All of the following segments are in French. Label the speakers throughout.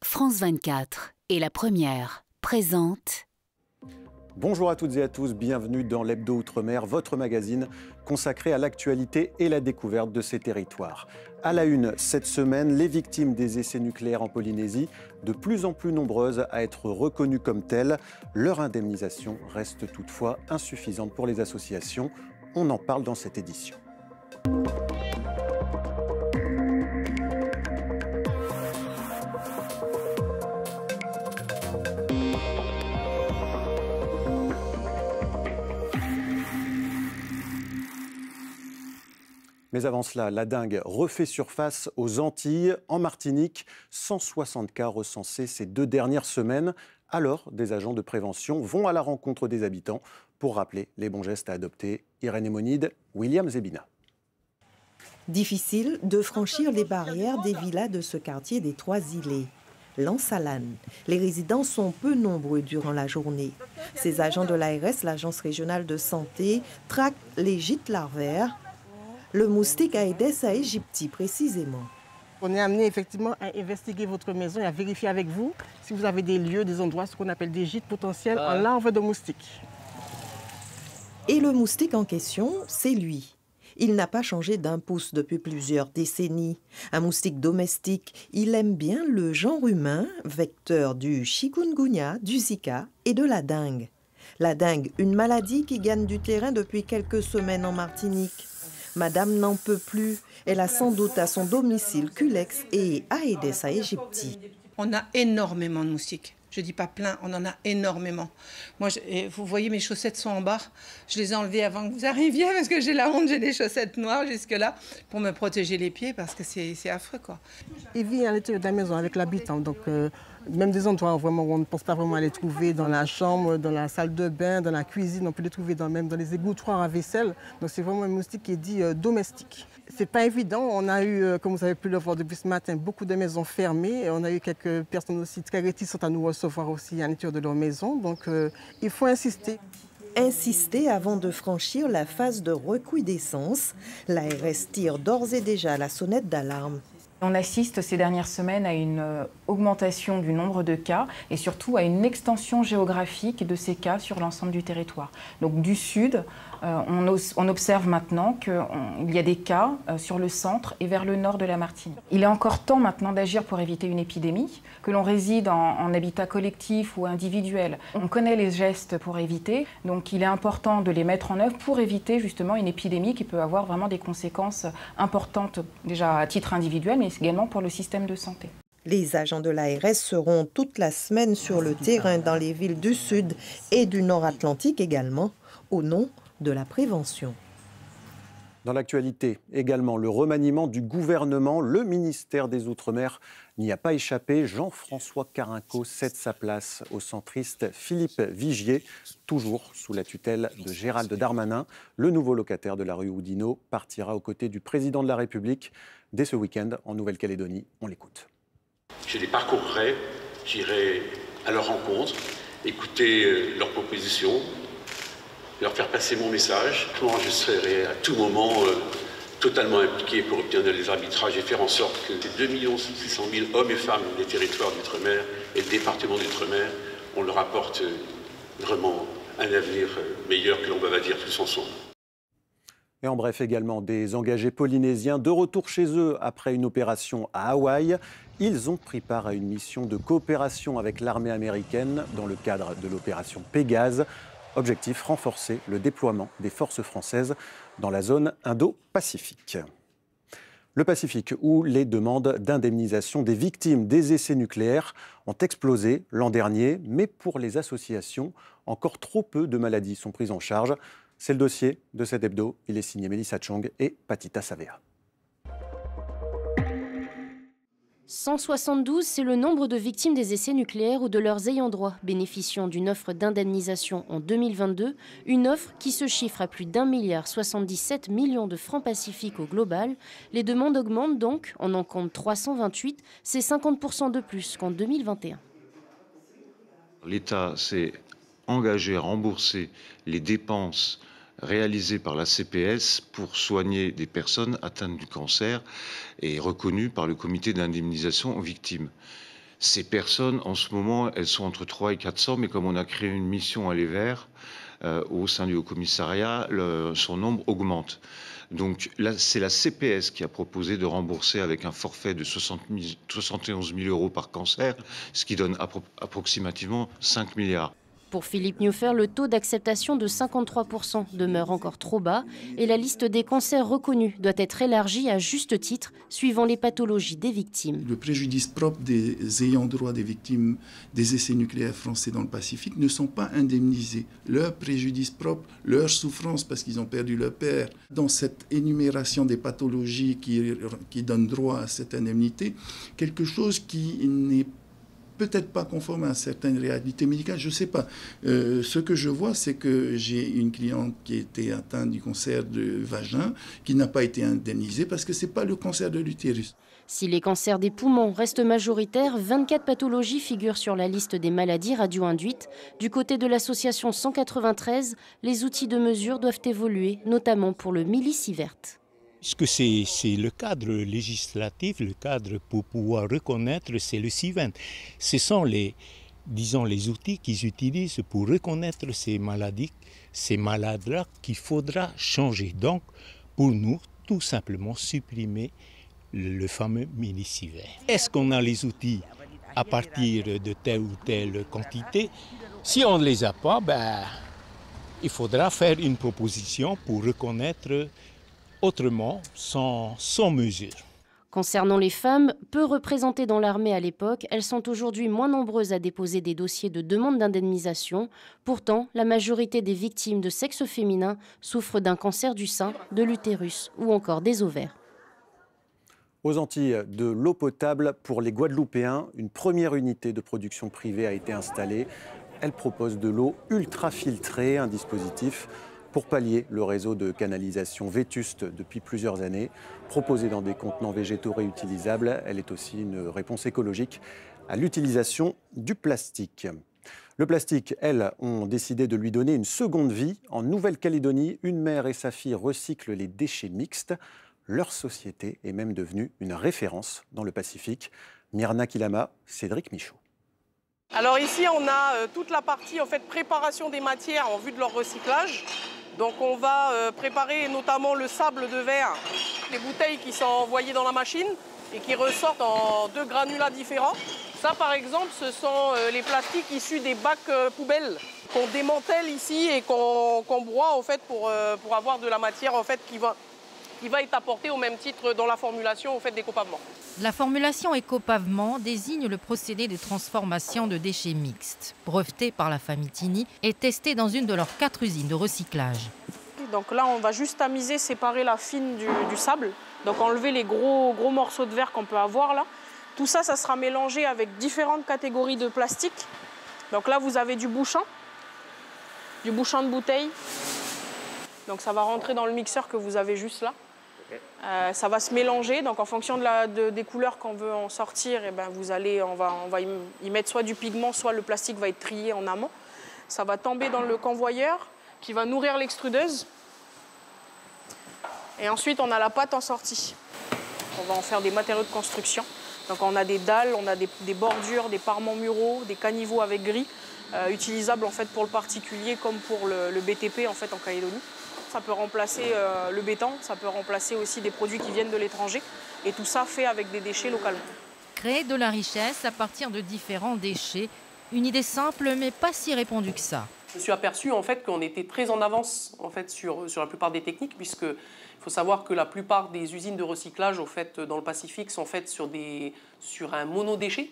Speaker 1: France 24 et La Première présente.
Speaker 2: Bonjour à toutes et à tous, bienvenue dans l'Hebdo Outre-mer, votre magazine consacré à l'actualité et la découverte de ces territoires. À la une, cette semaine, les victimes des essais nucléaires en Polynésie, de plus en plus nombreuses à être reconnues comme telles. Leur indemnisation reste toutefois insuffisante pour les associations. On en parle dans cette édition. Mais avant cela, la dengue refait surface aux Antilles. En Martinique, 160 cas recensés ces 2 dernières semaines. Alors, des agents de prévention vont à la rencontre des habitants pour rappeler les bons gestes à adopter. Irène Emonide, William Zebina.
Speaker 3: Difficile de franchir les barrières des villas de ce quartier des Trois-Îlets. L'Ansalane. Les résidents sont peu nombreux durant la journée. Ces agents de l'ARS, l'Agence régionale de santé, traquent les gîtes larvaires. Le moustique Aedes aegypti, précisément.
Speaker 4: On est amené effectivement à investiguer votre maison et à vérifier avec vous si vous avez des lieux, des endroits, ce qu'on appelle des gîtes potentiels en larves de moustiques.
Speaker 3: Et le moustique en question, c'est lui. Il n'a pas changé d'un pouce depuis plusieurs décennies. Un moustique domestique, il aime bien le genre humain, vecteur du chikungunya, du Zika et de la dengue. La dengue, une maladie qui gagne du terrain depuis quelques semaines en Martinique. Madame n'en peut plus. Elle a sans doute à son domicile Culex et Aedes aegypti.
Speaker 5: On a énormément de moustiques. Je ne dis pas plein, on en a énormément. Moi, vous voyez, mes chaussettes sont en bas. Je les ai enlevées avant que vous arriviez parce que j'ai la honte, j'ai des chaussettes noires jusque-là pour me protéger les pieds parce que c'est affreux, quoi.
Speaker 4: Il vit à l'intérieur de la maison avec l'habitant, donc même des endroits vraiment où on ne pense pas vraiment à les trouver, dans la chambre, dans la salle de bain, dans la cuisine, on peut les trouver même dans les égouttoirs à vaisselle. Donc c'est vraiment un moustique qui est dit domestique. C'est pas évident, on a eu, comme vous avez pu le voir depuis ce matin, beaucoup de maisons fermées. On a eu quelques personnes aussi très réticentes à nous recevoir aussi à l'intérieur de leur maison, donc il faut insister.
Speaker 3: Insister avant de franchir la phase de recrudescence. L'ARS tire d'ores et déjà la sonnette d'alarme.
Speaker 6: On assiste ces dernières semaines à une augmentation du nombre de cas et surtout à une extension géographique de ces cas sur l'ensemble du territoire. Donc du sud, on observe maintenant qu'il y a des cas sur le centre et vers le nord de la Martinique. Il est encore temps maintenant d'agir pour éviter une épidémie, que l'on réside en habitat collectif ou individuel. On connaît les gestes pour éviter, donc il est important de les mettre en œuvre pour éviter justement une épidémie qui peut avoir vraiment des conséquences importantes déjà à titre individuel, mais également pour le système de santé.
Speaker 3: Les agents de l'ARS seront toute la semaine sur le terrain dans les villes du Sud et du Nord-Atlantique également, au nom de la prévention.
Speaker 2: Dans l'actualité, également le remaniement du gouvernement. Le ministère des Outre-mer n'y a pas échappé. Jean-François Carenco cède sa place au centriste Philippe Vigier, toujours sous la tutelle de Gérald Darmanin. Le nouveau locataire de la rue Oudinot partira aux côtés du président de la République dès ce week-end en Nouvelle-Calédonie. On l'écoute.
Speaker 7: Je les parcourrai, j'irai à leur rencontre, écouter leurs propositions, leur faire passer mon message. Je serai à tout moment totalement impliqué pour obtenir les arbitrages et faire en sorte que les 2 600 000 hommes et femmes des territoires d'outre-mer et des départements d'outre-mer, on leur apporte vraiment un avenir meilleur que l'on va dire tous ensemble.
Speaker 2: Et en bref également, des engagés polynésiens de retour chez eux après une opération à Hawaï. Ils ont pris part à une mission de coopération avec l'armée américaine dans le cadre de l'opération Pégase. Objectif, renforcer le déploiement des forces françaises dans la zone Indo-Pacifique. Le Pacifique, où les demandes d'indemnisation des victimes des essais nucléaires ont explosé l'an dernier, mais pour les associations, encore trop peu de maladies sont prises en charge. C'est le dossier de cet hebdo. Il est signé Mélissa Chong et Patita Savea.
Speaker 8: 172, c'est le nombre de victimes des essais nucléaires ou de leurs ayants droit bénéficiant d'une offre d'indemnisation en 2022, une offre qui se chiffre à plus d'1,77 milliard de francs pacifiques au global. Les demandes augmentent donc, on en compte 328, c'est 50% de plus qu'en 2021.
Speaker 9: L'État s'est engagé à rembourser les dépenses réalisées par la CPS pour soigner des personnes atteintes du cancer et reconnues par le comité d'indemnisation aux victimes. Ces personnes, en ce moment, elles sont entre 300 et 400, mais comme on a créé une mission à l'Evert, au sein du Haut-Commissariat, son nombre augmente. Donc là, c'est la CPS qui a proposé de rembourser avec un forfait de 71 000 euros par cancer, ce qui donne approximativement 5 milliards.
Speaker 8: Pour Philippe Neuffer, le taux d'acceptation de 53% demeure encore trop bas et la liste des cancers reconnus doit être élargie à juste titre, suivant les pathologies des victimes.
Speaker 10: Le préjudice propre des ayants droit des victimes des essais nucléaires français dans le Pacifique ne sont pas indemnisés. Leur préjudice propre, leur souffrance parce qu'ils ont perdu leur père, dans cette énumération des pathologies qui donnent droit à cette indemnité, quelque chose qui n'est peut-être pas conforme à certaines réalités médicales, je ne sais pas. Ce que je vois, c'est que j'ai une cliente qui était atteinte du cancer de vagin, qui n'a pas été indemnisée parce que ce n'est pas le cancer de l'utérus.
Speaker 8: Si les cancers des poumons restent majoritaires, 24 pathologies figurent sur la liste des maladies radio-induites. Du côté de l'association 193, les outils de mesure doivent évoluer, notamment pour le millisievert.
Speaker 11: Ce que c'est le cadre législatif, le cadre pour pouvoir reconnaître, c'est le CIVEN. Ce sont les outils qu'ils utilisent pour reconnaître ces maladies, ces malades-là qu'il faudra changer. Donc, pour nous, tout simplement supprimer le fameux millisievert. Est-ce qu'on a les outils à partir de telle ou telle quantité? Si on ne les a pas, il faudra faire une proposition pour reconnaître autrement, sans mesure.
Speaker 8: Concernant les femmes, peu représentées dans l'armée à l'époque, elles sont aujourd'hui moins nombreuses à déposer des dossiers de demande d'indemnisation. Pourtant, la majorité des victimes de sexe féminin souffrent d'un cancer du sein, de l'utérus ou encore des ovaires.
Speaker 2: Aux Antilles, de l'eau potable pour les Guadeloupéens, une première unité de production privée a été installée. Elle propose de l'eau ultra filtrée, un dispositif pour pallier le réseau de canalisation vétuste depuis plusieurs années. Proposée dans des contenants végétaux réutilisables, elle est aussi une réponse écologique à l'utilisation du plastique. Le plastique, elles, ont décidé de lui donner une seconde vie. En Nouvelle-Calédonie, une mère et sa fille recyclent les déchets mixtes. Leur société est même devenue une référence dans le Pacifique. Myrna Kilama, Cédric Michaud.
Speaker 12: Alors ici, on a toute la partie en fait, préparation des matières en vue de leur recyclage. Donc on va préparer notamment le sable de verre, les bouteilles qui sont envoyées dans la machine et qui ressortent en 2 granulats différents. Ça par exemple, ce sont les plastiques issus des bacs poubelles qu'on démantèle ici et qu'on broie en fait, pour avoir de la matière en fait, qui va être apportée au même titre dans la formulation en fait, d'éco-pavement.
Speaker 13: La formulation éco-pavement désigne le procédé de transformation de déchets mixtes, breveté par la famille Tini et testé dans une de leurs 4 usines de recyclage.
Speaker 12: Donc là, on va juste tamiser, séparer la fine du sable. Donc enlever les gros morceaux de verre qu'on peut avoir là. Tout ça, ça sera mélangé avec différentes catégories de plastique. Donc là, vous avez du bouchon de bouteille. Donc ça va rentrer dans le mixeur que vous avez juste là. Ça va se mélanger, donc en fonction des couleurs qu'on veut en sortir, et ben on va y mettre soit du pigment, soit le plastique va être trié en amont. Ça va tomber dans le convoyeur qui va nourrir l'extrudeuse. Et ensuite, on a la pâte en sortie. On va en faire des matériaux de construction. Donc on a des dalles, on a des bordures, des parements muraux, des caniveaux avec gris, utilisables en fait, pour le particulier comme pour le BTP en, fait, en Calédonie. Ça peut remplacer le béton, ça peut remplacer aussi des produits qui viennent de l'étranger. Et tout ça fait avec des déchets localement.
Speaker 13: Créer de la richesse à partir de différents déchets, une idée simple mais pas si répandue que ça.
Speaker 12: Je me suis aperçu en fait, qu'on était très en avance en fait, sur la plupart des techniques, puisqu'il faut savoir que la plupart des usines de recyclage en fait, dans le Pacifique sont faites sur un monodéchet.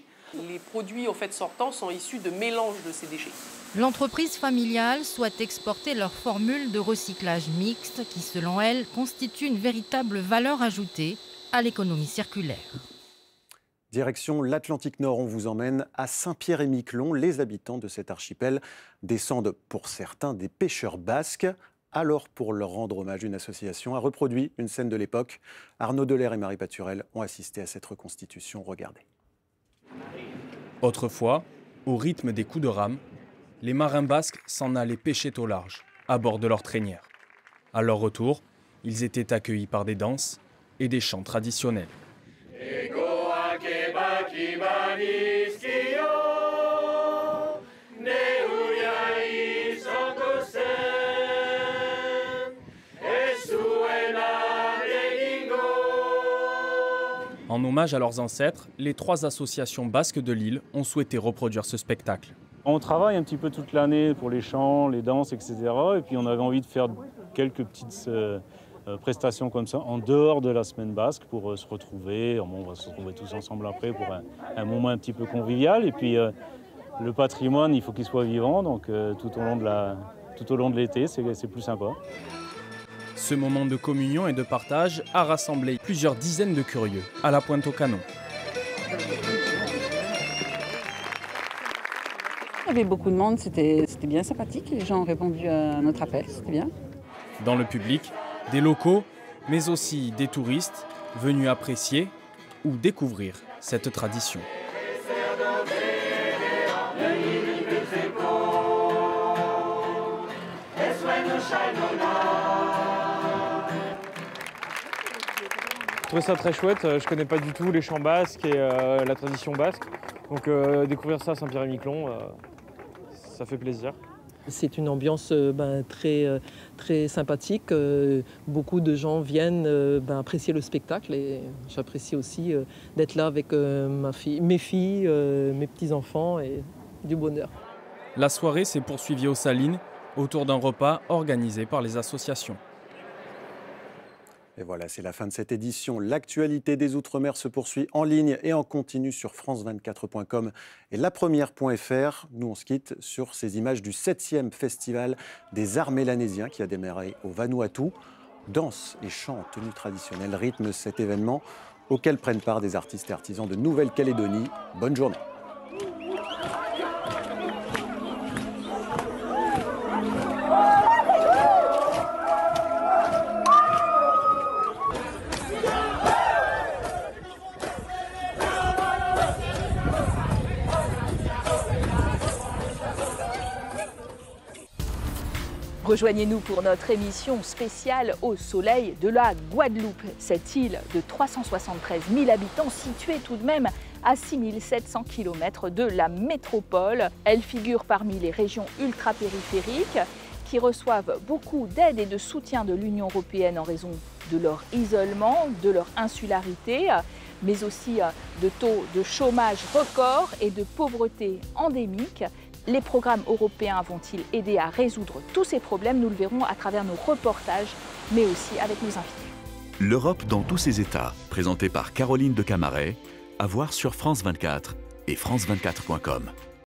Speaker 12: Les produits en fait, sortants sont issus de mélanges de ces déchets.
Speaker 13: L'entreprise familiale souhaite exporter leur formule de recyclage mixte qui, selon elle, constitue une véritable valeur ajoutée à l'économie circulaire.
Speaker 2: Direction l'Atlantique Nord, on vous emmène à Saint-Pierre-et-Miquelon. Les habitants de cet archipel descendent pour certains des pêcheurs basques. Alors, pour leur rendre hommage, une association a reproduit une scène de l'époque. Arnaud Delair et Marie Paturel ont assisté à cette reconstitution. Regardez.
Speaker 14: Autrefois, au rythme des coups de rame, les marins basques s'en allaient pêcher au large, à bord de leur traînière. À leur retour, ils étaient accueillis par des danses et des chants traditionnels. En hommage à leurs ancêtres, les 3 associations basques de Lille ont souhaité reproduire ce spectacle.
Speaker 15: On travaille un petit peu toute l'année pour les chants, les danses, etc. Et puis on avait envie de faire quelques petites prestations comme ça en dehors de la semaine basque pour se retrouver. On va se retrouver tous ensemble après pour un moment un petit peu convivial. Et puis le patrimoine, il faut qu'il soit vivant, donc tout au long de l'été, c'est plus sympa.
Speaker 14: Ce moment de communion et de partage a rassemblé plusieurs dizaines de curieux à la Pointe-au-Canon.
Speaker 16: Il y avait beaucoup de monde, c'était bien sympathique. Les gens ont répondu à notre appel, c'était bien.
Speaker 14: Dans le public, des locaux, mais aussi des touristes venus apprécier ou découvrir cette tradition.
Speaker 17: Je trouvais ça très chouette, je connais pas du tout les chants basques et la tradition basque. Donc découvrir ça à Saint-Pierre-et-Miquelon, ça fait plaisir.
Speaker 18: C'est une ambiance très sympathique. Beaucoup de gens viennent apprécier le spectacle et j'apprécie aussi d'être là avec mes filles, mes petits-enfants et du bonheur.
Speaker 14: La soirée s'est poursuivie aux Salines autour d'un repas organisé par les associations.
Speaker 2: Et voilà, c'est la fin de cette édition. L'actualité des Outre-mer se poursuit en ligne et en continu sur france24.com et lapremière.fr. Nous, on se quitte sur ces images du 7e festival des arts mélanésiens qui a démarré au Vanuatu. Danse et chants en tenue traditionnelle rythment cet événement auquel prennent part des artistes et artisans de Nouvelle-Calédonie. Bonne journée.
Speaker 19: Rejoignez-nous pour notre émission spéciale au soleil de la Guadeloupe. Cette île de 373 000 habitants située tout de même à 6 700 km de la métropole. Elle figure parmi les régions ultra-périphériques qui reçoivent beaucoup d'aide et de soutien de l'Union européenne en raison de leur isolement, de leur insularité, mais aussi de taux de chômage record et de pauvreté endémique. Les programmes européens vont-ils aider à résoudre tous ces problèmes? Nous le verrons à travers nos reportages, mais aussi avec nos invités.
Speaker 20: L'Europe dans tous ses états, présenté par Caroline de Camaret, à voir sur France 24 et france24.com.